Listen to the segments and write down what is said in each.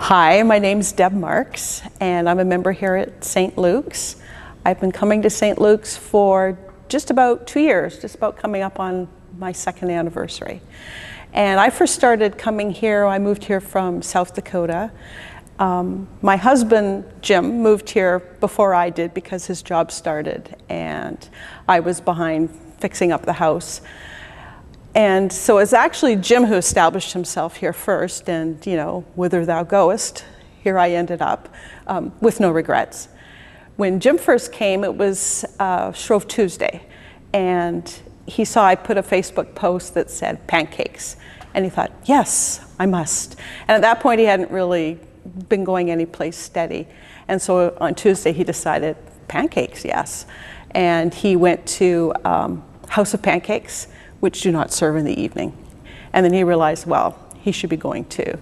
Hi, my name's Deb Marks, and I'm a member here at St. Luke's. I've been coming to St. Luke's for just about 2 years, just about coming up on my second anniversary. And I first started coming here, I moved here from South Dakota. My husband, Jim, moved here before I did because his job started, and I was behind fixing up the house. And so it's actually Jim who established himself here first, and whither thou goest, here I ended up, with no regrets. When Jim first came, it was Shrove Tuesday, and he saw I put a Facebook post that said pancakes, and he thought, yes, I must. And at that point, he hadn't really been going anyplace steady. And so on Tuesday, he decided, pancakes, yes. And he went to House of Pancakes, which do not serve in the evening. And then he realized, well, he should be going to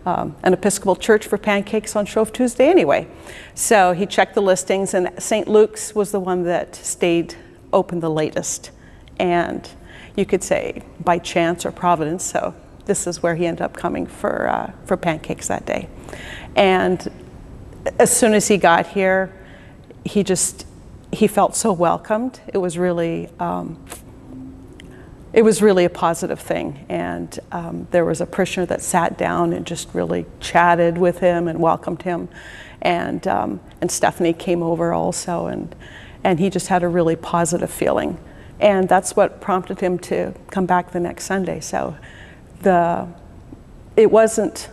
an Episcopal church for pancakes on Shrove Tuesday anyway. So he checked the listings, and St. Luke's was the one that stayed open the latest. And you could say by chance or providence, so this is where he ended up coming for pancakes that day. And as soon as he got here, he felt so welcomed. It was really a positive thing, and there was a parishioner that sat down and just really chatted with him and welcomed him, and Stephanie came over also, and he just had a really positive feeling, and that's what prompted him to come back the next Sunday. So it wasn't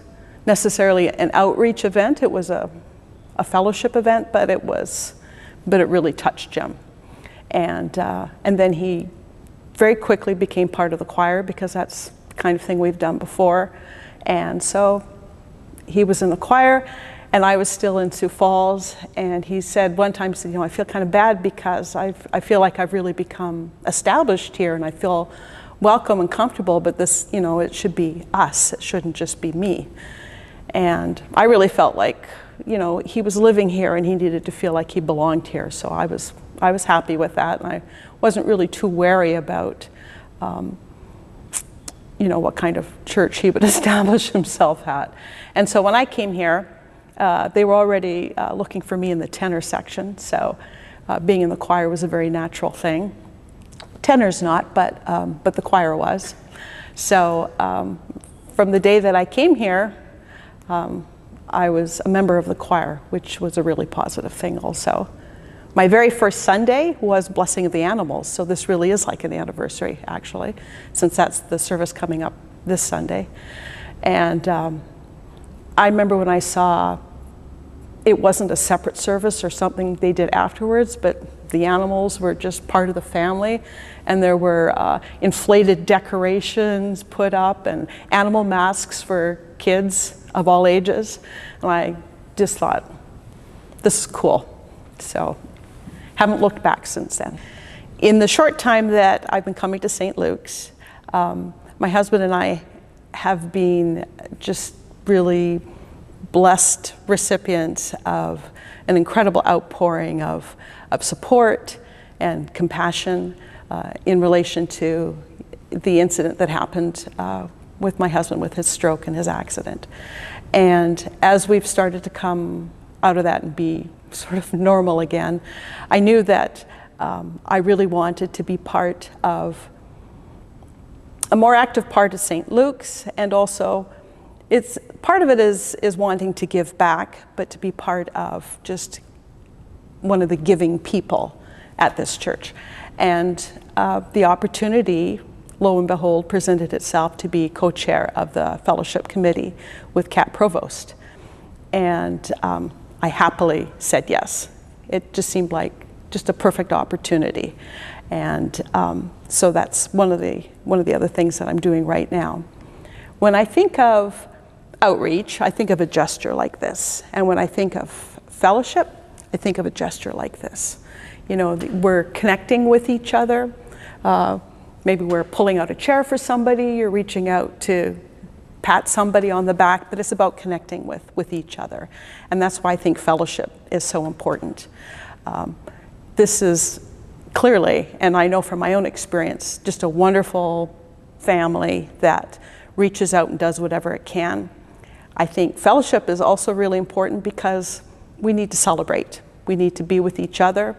necessarily an outreach event; it was a fellowship event, but it really touched Jim, and then he very quickly became part of the choir, because that's the kind of thing we've done before. And so he was in the choir, and I was still in Sioux Falls, and he said one time, I feel kind of bad because I feel like I've really become established here, and I feel welcome and comfortable, but this, it should be us, it shouldn't just be me. And I really felt like, he was living here and he needed to feel like he belonged here, so I was happy with that, and I wasn't really too wary about, what kind of church he would establish himself at. And so when I came here, they were already looking for me in the tenor section, so being in the choir was a very natural thing. Tenor's not, but the choir was. So from the day that I came here, I was a member of the choir, which was a really positive thing also. My very first Sunday was Blessing of the Animals, so this really is like an anniversary, actually, since that's the service coming up this Sunday. And I remember when I saw it wasn't a separate service or something they did afterwards, but the animals were just part of the family, and there were inflated decorations put up and animal masks for kids of all ages, and I just thought, this is cool. So haven't looked back since then. In the short time that I've been coming to St. Luke's, my husband and I have been just really blessed recipients of an incredible outpouring of support and compassion in relation to the incident that happened with my husband with his stroke and his accident. And as we've started to come out of that and be sort of normal again, I knew that I really wanted to be part of a more active part of St. Luke's, and also part of it is wanting to give back, but to be part of just one of the giving people at this church. And the opportunity, lo and behold, presented itself to be co-chair of the fellowship committee with Kat Provost. And I happily said yes. It just seemed like just a perfect opportunity. And so that's one of the other things that I'm doing right now. When I think of outreach, I think of a gesture like this. And when I think of fellowship, I think of a gesture like this. We're connecting with each other. Maybe we're pulling out a chair for somebody, you're reaching out to pat somebody on the back, but it's about connecting with each other. And that's why I think fellowship is so important. This is clearly, and I know from my own experience, just a wonderful family that reaches out and does whatever it can. I think fellowship is also really important because we need to celebrate. We need to be with each other.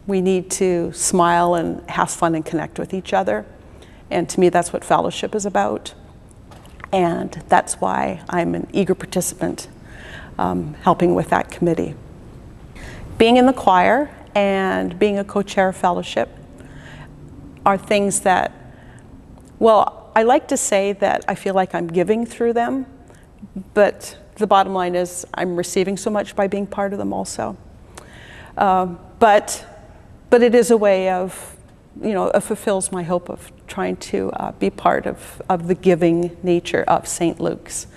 We need to smile and have fun and connect with each other. And to me, that's what fellowship is about. And that's why I'm an eager participant helping with that committee. Being in the choir and being a co-chair of fellowship are things that, well, I like to say that I feel like I'm giving through them, but the bottom line is I'm receiving so much by being part of them also. But it is a way of, it fulfills my hope of trying to be part of the giving nature of St. Luke's.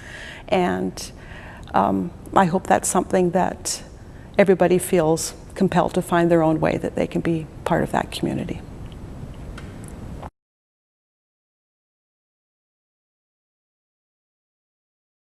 And I hope that's something that everybody feels compelled to find their own way that they can be part of that community.